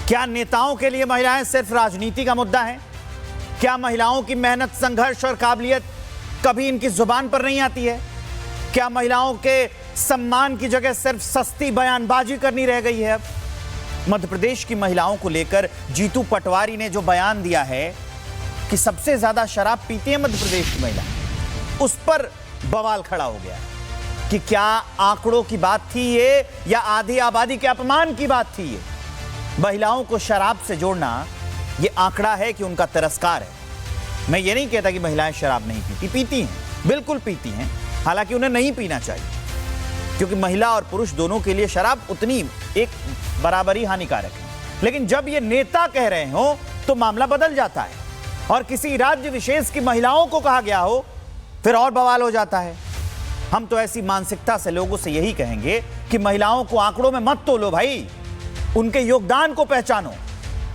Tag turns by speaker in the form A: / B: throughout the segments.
A: क्या नेताओं के लिए महिलाएं सिर्फ राजनीति का मुद्दा है? क्या महिलाओं की मेहनत, संघर्ष और काबिलियत कभी इनकी जुबान पर नहीं आती है? क्या महिलाओं के सम्मान की जगह सिर्फ सस्ती बयानबाजी करनी रह गई है? अब मध्य प्रदेश की महिलाओं को लेकर जीतू पटवारी ने जो बयान दिया है कि सबसे ज्यादा शराब पीती है मध्य प्रदेश की महिला, उस पर बवाल खड़ा हो गया कि क्या आंकड़ों की बात थी ये या आधी आबादी के अपमान की बात थी ये? महिलाओं को शराब से जोड़ना ये आंकड़ा है कि उनका तिरस्कार है। मैं ये नहीं कहता कि महिलाएं शराब नहीं पीती, पीती हैं, बिल्कुल पीती हैं, हालांकि उन्हें नहीं पीना चाहिए क्योंकि महिला और पुरुष दोनों के लिए शराब उतनी एक बराबर ही हानिकारक है। लेकिन जब ये नेता कह रहे हो तो मामला बदल जाता है और किसी राज्य विशेष की महिलाओं को कहा गया हो फिर और बवाल हो जाता है। हम तो ऐसी मानसिकता से लोगों से यही कहेंगे कि महिलाओं को आंकड़ों में मत तोलो भाई, उनके योगदान को पहचानो।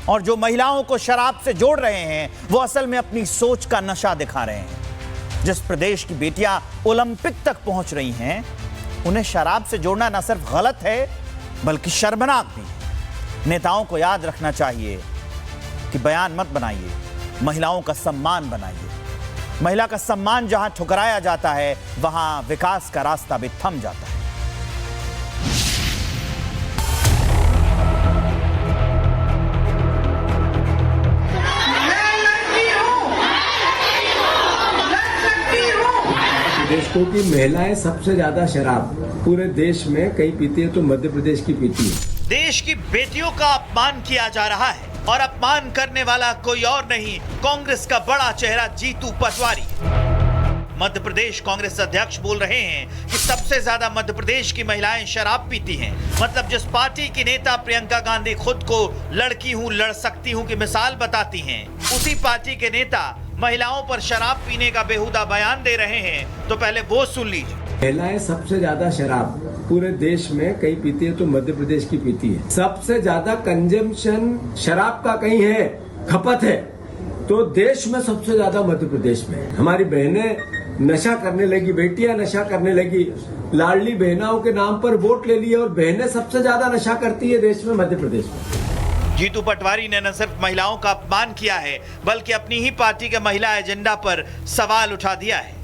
A: और जो महिलाओं को शराब से जोड़ रहे हैं वो असल में अपनी सोच का नशा दिखा रहे हैं। जिस प्रदेश की बेटियां ओलंपिक तक पहुंच रही हैं उन्हें शराब से जोड़ना न सिर्फ गलत है बल्कि शर्मनाक भी है। नेताओं को याद रखना चाहिए कि बयान मत बनाइए, महिलाओं का सम्मान बनाइए। महिला का सम्मान जहां ठुकराया जाता है वहां विकास का रास्ता भी थम जाता है।
B: देश को कि महिलाएं सबसे ज्यादा शराब पूरे देश में कहीं पीती है तो मध्य प्रदेश की पीती है।
A: देश की बेटियों का अपमान किया जा रहा है और अपमान करने वाला कोई और नहीं, कांग्रेस का बड़ा चेहरा जीतू पटवारी। मध्य प्रदेश कांग्रेस अध्यक्ष बोल रहे हैं कि सबसे ज्यादा मध्य प्रदेश की महिलाएं शराब पीती हैं। मतलब जिस पार्टी की नेता प्रियंका गांधी खुद को लड़की हूं, लड़ सकती हूं की मिसाल बताती हैं, उसी पार्टी के नेता महिलाओं पर शराब पीने का बेहुदा बयान दे रहे हैं। तो पहले वो सुन लीजिए।
B: महिलाएं सबसे ज्यादा शराब पूरे देश में कहीं पीती है तो मध्य प्रदेश की पीती है। सबसे ज्यादा कंजम्पशन शराब का कहीं है, खपत है तो देश में सबसे ज्यादा मध्य प्रदेश में। हमारी बहनें नशा करने लगी, बेटियां नशा करने लगी, लाडली बहनाओं के नाम पर वोट ले लिए और बहनें सबसे ज्यादा नशा करती है देश में, मध्य प्रदेश में।
A: जीतू पटवारी ने न सिर्फ महिलाओं का अपमान किया है बल्कि अपनी ही पार्टी के महिला एजेंडा पर सवाल उठा दिया है।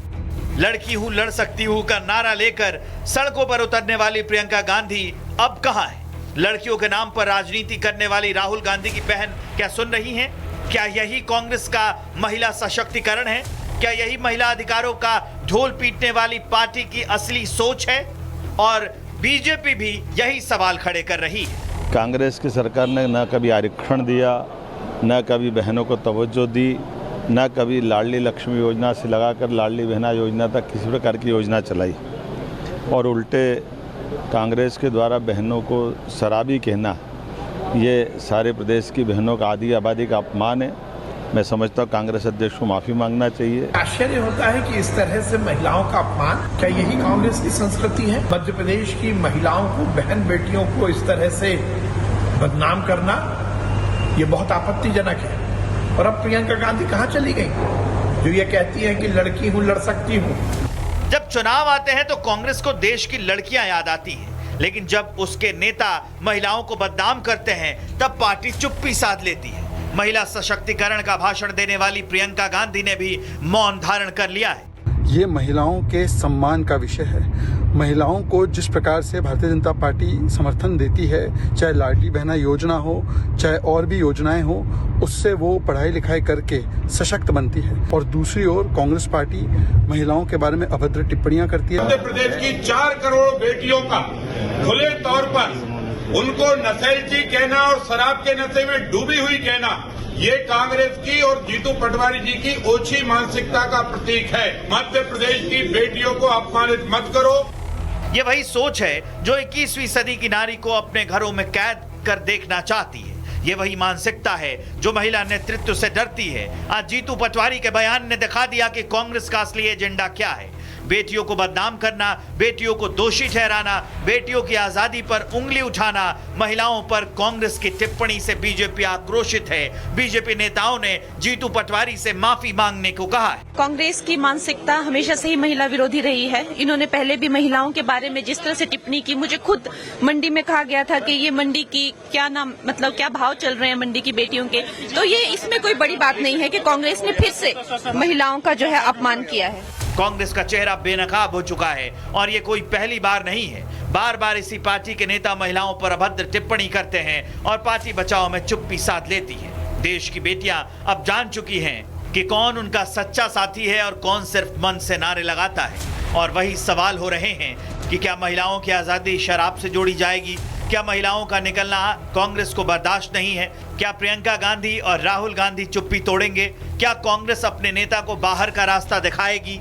A: लड़की हूं, लड़ सकती हूं का नारा लेकर सड़कों पर उतरने वाली प्रियंका गांधी अब कहां है? लड़कियों के नाम पर राजनीति करने वाली राहुल गांधी की बहन क्या सुन रही हैं? क्या यही कांग्रेस का महिला सशक्तिकरण है? क्या यही महिला अधिकारों का ढोल पीटने वाली पार्टी की असली सोच है? और बीजेपी भी यही सवाल खड़े कर रही है।
C: कांग्रेस की सरकार ने न कभी आरक्षण दिया, न कभी बहनों को तवज्जो दी, न कभी लाडली लक्ष्मी योजना से लगाकर लाडली बहना योजना तक किसी प्रकार की योजना चलाई। और उल्टे कांग्रेस के द्वारा बहनों को शराबी कहना ये सारे प्रदेश की बहनों का आधी आबादी का अपमान है। मैं समझता हूँ कांग्रेस अध्यक्ष को माफ़ी मांगना चाहिए।
D: आश्चर्य होता है कि इस तरह से महिलाओं का अपमान, क्या यही कांग्रेस की संस्कृति है? मध्य प्रदेश की महिलाओं को, बहन बेटियों को इस तरह से बदनाम करना ये बहुत आपत्तिजनक है। और अब प्रियंका गांधी कहाँ चली गई जो ये कहती है कि लड़की हूँ, लड़ सकती हूँ?
A: जब चुनाव आते हैं तो कांग्रेस को देश की लड़कियां याद आती हैं, लेकिन जब उसके नेता महिलाओं को बदनाम करते हैं तब पार्टी चुप्पी साध लेती है। महिला सशक्तिकरण का भाषण देने वाली प्रियंका गांधी ने भी मौन धारण कर लिया है।
E: ये महिलाओं के सम्मान का विषय है। महिलाओं को जिस प्रकार से भारतीय जनता पार्टी समर्थन देती है, चाहे लाडली बहना योजना हो, चाहे और भी योजनाएं हो, उससे वो पढ़ाई लिखाई करके सशक्त बनती है। और दूसरी ओर कांग्रेस पार्टी महिलाओं के बारे में अभद्र टिप्पणियां करती है।
F: मध्य प्रदेश की 4 करोड़ बेटियों का खुले तौर पर उनको नशेची कहना और शराब के नशे में डूबी हुई कहना, ये कांग्रेस की और जीतू पटवारी जी की ओछी मानसिकता का प्रतीक है। मध्य प्रदेश की बेटियों को अपमानित मत करो।
A: ये वही सोच है जो 21वीं सदी की नारी को अपने घरों में कैद कर देखना चाहती है। ये वही मानसिकता है जो महिला नेतृत्व से डरती है। आज जीतू पटवारी के बयान ने दिखा दिया कि कांग्रेस का असली एजेंडा क्या है। बेटियों को बदनाम करना, बेटियों को दोषी ठहराना, बेटियों की आजादी पर उंगली उठाना। महिलाओं पर कांग्रेस की टिप्पणी से बीजेपी आक्रोशित है। बीजेपी नेताओं ने जीतू पटवारी से माफी मांगने को कहा है।
G: कांग्रेस की मानसिकता हमेशा से ही महिला विरोधी रही है। इन्होंने पहले भी महिलाओं के बारे में जिस तरह से टिप्पणी की, मुझे खुद मंडी में कहा गया था कि ये मंडी की क्या नाम, मतलब क्या भाव चल रहे हैं मंडी की बेटियों के, तो ये इसमें कोई बड़ी बात नहीं है कि कांग्रेस ने फिर से महिलाओं का जो है अपमान किया है।
A: कांग्रेस का चेहरा बेनकाब हो चुका है और ये कोई पहली बार नहीं है। बार बार इसी पार्टी के नेता महिलाओं पर अभद्र टिप्पणी करते हैं और पार्टी बचाओ में चुप्पी साध लेती है। देश की बेटियां अब जान चुकी हैं कि कौन उनका सच्चा साथी है और कौन सिर्फ मन से नारे लगाता है। और वही सवाल हो रहे हैं कि क्या महिलाओं की आजादी शराब से जोड़ी जाएगी? क्या महिलाओं का निकलना कांग्रेस को बर्दाश्त नहीं है? क्या प्रियंका गांधी और राहुल गांधी चुप्पी तोड़ेंगे? क्या कांग्रेस अपने नेता को बाहर का रास्ता दिखाएगी?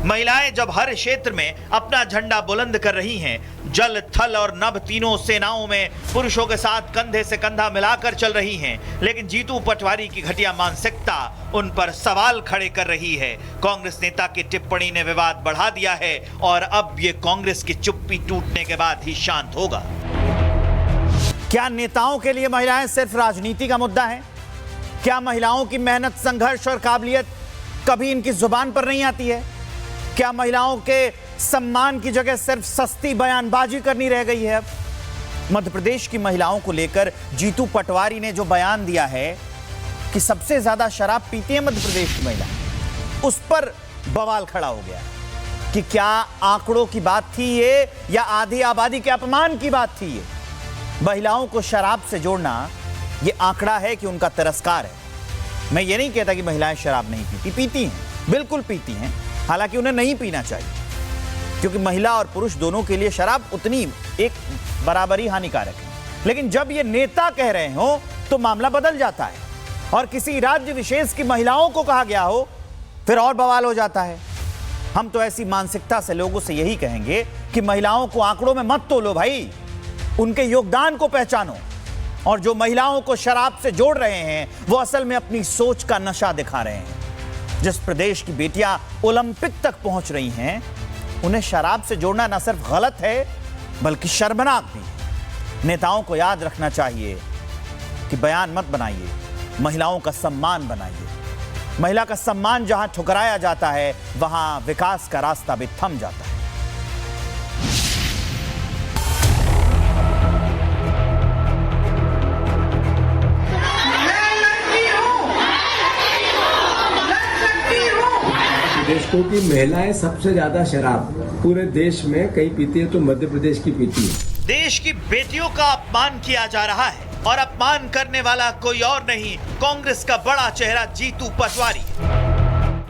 A: महिलाएं जब हर क्षेत्र में अपना झंडा बुलंद कर रही हैं, जल, थल और नभ तीनों सेनाओं में पुरुषों के साथ कंधे से कंधा मिलाकर चल रही हैं, लेकिन जीतू पटवारी की घटिया मानसिकता उन पर सवाल खड़े कर रही है। कांग्रेस नेता की टिप्पणी ने विवाद बढ़ा दिया है और अब ये कांग्रेस की चुप्पी टूटने के बाद ही शांत होगा। क्या नेताओं के लिए महिलाएं सिर्फ राजनीति का मुद्दा है? क्या महिलाओं की मेहनत, संघर्ष और काबिलियत कभी इनकी जुबान पर नहीं आती है? क्या महिलाओं के सम्मान की जगह सिर्फ सस्ती बयानबाजी करनी रह गई है? अब मध्य प्रदेश की महिलाओं को लेकर जीतू पटवारी ने जो बयान दिया है कि सबसे ज्यादा शराब पीती है मध्य प्रदेश की महिला, उस पर बवाल खड़ा हो गया कि क्या आंकड़ों की बात थी ये या आधी आबादी के अपमान की बात थी ये? महिलाओं को शराब से जोड़ना ये आंकड़ा है कि उनका तिरस्कार है। मैं ये नहीं कहता कि महिलाएं शराब नहीं पीती, पीती हैं, बिल्कुल पीती हैं, हालांकि उन्हें नहीं पीना चाहिए क्योंकि महिला और पुरुष दोनों के लिए शराब उतनी एक बराबर ही हानिकारक है। लेकिन जब ये नेता कह रहे हो तो मामला बदल जाता है और किसी राज्य विशेष की महिलाओं को कहा गया हो फिर और बवाल हो जाता है। हम तो ऐसी मानसिकता से लोगों से यही कहेंगे कि महिलाओं को आंकड़ों में मत तोलो भाई, उनके योगदान को पहचानो। और जो महिलाओं को शराब से जोड़ रहे हैं वो असल में अपनी सोच का नशा दिखा रहे हैं। जिस प्रदेश की बेटियां ओलंपिक तक पहुंच रही हैं, उन्हें शराब से जोड़ना न सिर्फ गलत है बल्कि शर्मनाक भी है। नेताओं को याद रखना चाहिए कि बयान मत बनाइए, महिलाओं का सम्मान बनाइए। महिला का सम्मान जहां ठुकराया जाता है वहां विकास का रास्ता भी थम जाता है।
B: देशों की महिलाएं सबसे ज्यादा शराब पूरे देश में कहीं पीती है तो मध्य प्रदेश की पीती है।
A: देश की बेटियों का अपमान किया जा रहा है और अपमान करने वाला कोई और नहीं, कांग्रेस का बड़ा चेहरा जीतू पटवारी।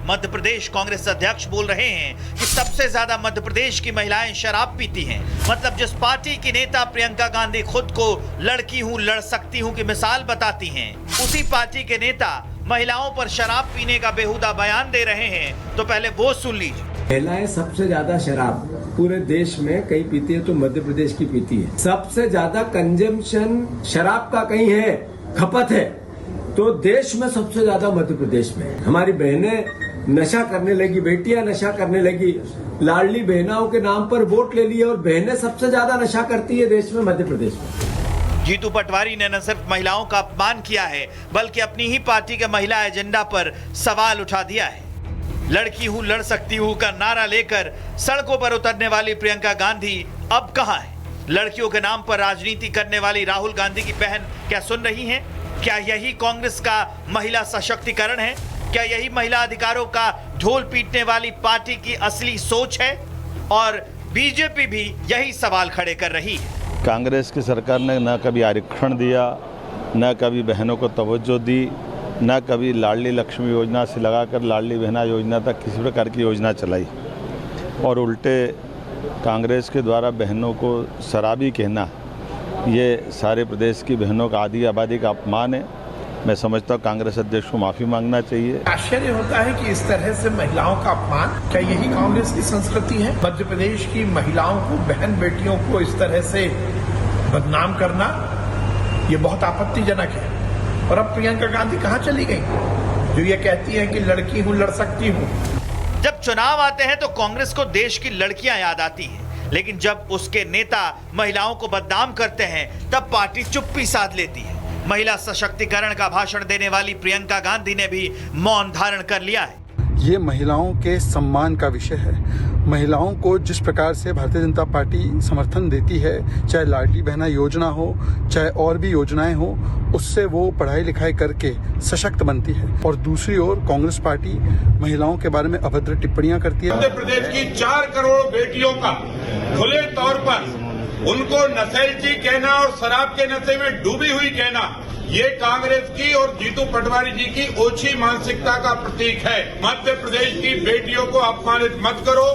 A: मध्य प्रदेश कांग्रेस अध्यक्ष बोल रहे हैं कि सबसे ज्यादा मध्य प्रदेश की महिलाएं शराब पीती हैं। मतलब जिस पार्टी की नेता प्रियंका गांधी खुद को लड़की हूं, लड़ सकती हूं की मिसाल बताती हैं, उसी पार्टी के नेता महिलाओं पर शराब पीने का बेहुदा बयान दे रहे हैं। तो पहले वो सुन लीजिए।
B: महिलाएं सबसे ज्यादा शराब पूरे देश में कहीं पीती है तो मध्य प्रदेश की पीती है। सबसे ज्यादा कंजम्पशन शराब का कहीं है, खपत है, तो देश में सबसे ज्यादा मध्य प्रदेश में। हमारी बहनें नशा करने लगी, बेटियां नशा करने लगी, लाडली बहनाओं के नाम पर वोट ले लिए और बहनें सबसे ज्यादा नशा करती है देश में, मध्य प्रदेश में।
A: जीतू पटवारी ने न सिर्फ महिलाओं का अपमान किया है बल्कि अपनी ही पार्टी के महिला एजेंडा पर सवाल उठा दिया है। लड़की हूं, लड़ सकती हूं का नारा लेकर सड़कों पर उतरने वाली प्रियंका गांधी अब कहां है? लड़कियों के नाम पर राजनीति करने वाली राहुल गांधी की बहन क्या सुन रही हैं? क्या यही कांग्रेस का महिला सशक्तिकरण है? क्या यही महिला अधिकारों का ढोल पीटने वाली पार्टी की असली सोच है? और बीजेपी भी यही सवाल खड़े कर रही है।
C: कांग्रेस की सरकार ने न कभी आरक्षण दिया, न कभी बहनों को तवज्जो दी, न कभी लाडली लक्ष्मी योजना से लगाकर लाडली बहना योजना तक किसी प्रकार की योजना चलाई। और उल्टे कांग्रेस के द्वारा बहनों को शराबी कहना, ये सारे प्रदेश की बहनों का आधी आबादी का अपमान है। मैं समझता हूँ कांग्रेस अध्यक्ष को माफी मांगना चाहिए।
D: आश्चर्य होता है कि इस तरह से महिलाओं का अपमान, क्या यही कांग्रेस की संस्कृति है? मध्य प्रदेश की महिलाओं को, बहन बेटियों को इस तरह से बदनाम करना ये बहुत आपत्तिजनक है। और अब प्रियंका गांधी कहाँ चली गई जो ये कहती है कि लड़की हूं, लड़ सकती हूं?
A: जब चुनाव आते हैं तो कांग्रेस को देश की लड़कियां याद आती हैं, लेकिन जब उसके नेता महिलाओं को बदनाम करते हैं तब पार्टी चुप्पी साध लेती है। महिला सशक्तिकरण का भाषण देने वाली प्रियंका गांधी ने भी मौन धारण कर लिया है।
E: ये महिलाओं के सम्मान का विषय है। महिलाओं को जिस प्रकार से भारतीय जनता पार्टी समर्थन देती है, चाहे लाडली बहना योजना हो, चाहे और भी योजनाएं हो, उससे वो पढ़ाई लिखाई करके सशक्त बनती है। और दूसरी ओर कांग्रेस पार्टी महिलाओं के बारे में अभद्र टिप्पणियां करती है।
F: मध्य प्रदेश की 4 करोड़ बेटियों का खुले तौर पर उनको नशेलची कहना और शराब के नशे में डूबी हुई कहना, ये कांग्रेस की और जीतू पटवारी जी की ओछी मानसिकता का प्रतीक है। मध्य प्रदेश की बेटियों को अपमानित मत करो।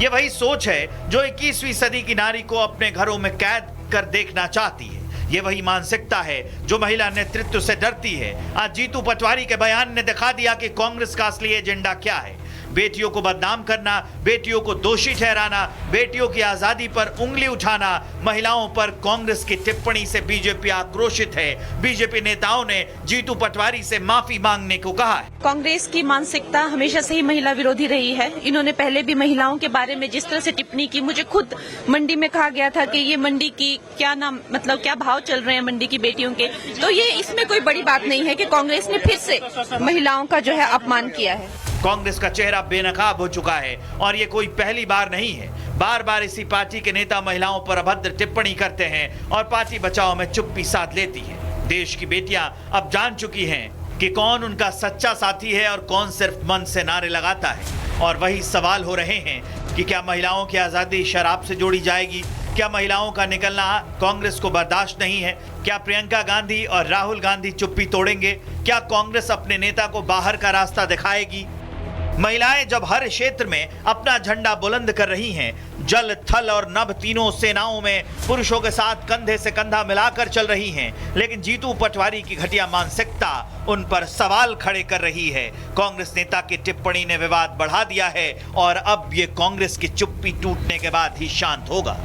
A: ये वही सोच है जो 21वीं सदी की नारी को अपने घरों में कैद कर देखना चाहती है। ये वही मानसिकता है जो महिला नेतृत्व से डरती है। आज जीतू पटवारी के बयान ने दिखा दिया कि कांग्रेस का असली एजेंडा क्या है। बेटियों को बदनाम करना, बेटियों को दोषी ठहराना, बेटियों की आजादी पर उंगली उठाना। महिलाओं पर कांग्रेस की टिप्पणी से बीजेपी आक्रोशित है। बीजेपी नेताओं ने जीतू पटवारी से माफी मांगने को कहा है।
G: कांग्रेस की मानसिकता हमेशा से ही महिला विरोधी रही है। इन्होंने पहले भी महिलाओं के बारे में जिस तरह से टिप्पणी की, मुझे खुद मंडी में कहा गया था कि ये मंडी की क्या नाम मतलब क्या भाव चल रहे हैं मंडी की बेटियों के। तो ये इसमें कोई बड़ी बात नहीं है कि कांग्रेस ने फिर से महिलाओं का जो है अपमान किया है।
A: कांग्रेस का चेहरा बेनकाब हो चुका है और ये कोई पहली बार नहीं है। बार बार इसी पार्टी के नेता महिलाओं पर अभद्र टिप्पणी करते हैं और पार्टी बचाओ में चुप्पी साध लेती है। देश की बेटियां अब जान चुकी हैं कि कौन उनका सच्चा साथी है और कौन सिर्फ मन से नारे लगाता है। और वही सवाल हो रहे हैं कि क्या महिलाओं की आजादी शराब से जोड़ी जाएगी? क्या महिलाओं का निकलना कांग्रेस को बर्दाश्त नहीं है? क्या प्रियंका गांधी और राहुल गांधी चुप्पी तोड़ेंगे? क्या कांग्रेस अपने नेता को बाहर का रास्ता दिखाएगी? महिलाएं जब हर क्षेत्र में अपना झंडा बुलंद कर रही हैं, जल, थल और नभ तीनों सेनाओं में पुरुषों के साथ कंधे से कंधा मिलाकर चल रही हैं, लेकिन जीतू पटवारी की घटिया मानसिकता उन पर सवाल खड़े कर रही है। कांग्रेस नेता की टिप्पणी ने विवाद बढ़ा दिया है और अब ये कांग्रेस की चुप्पी टूटने के बाद ही शांत होगा।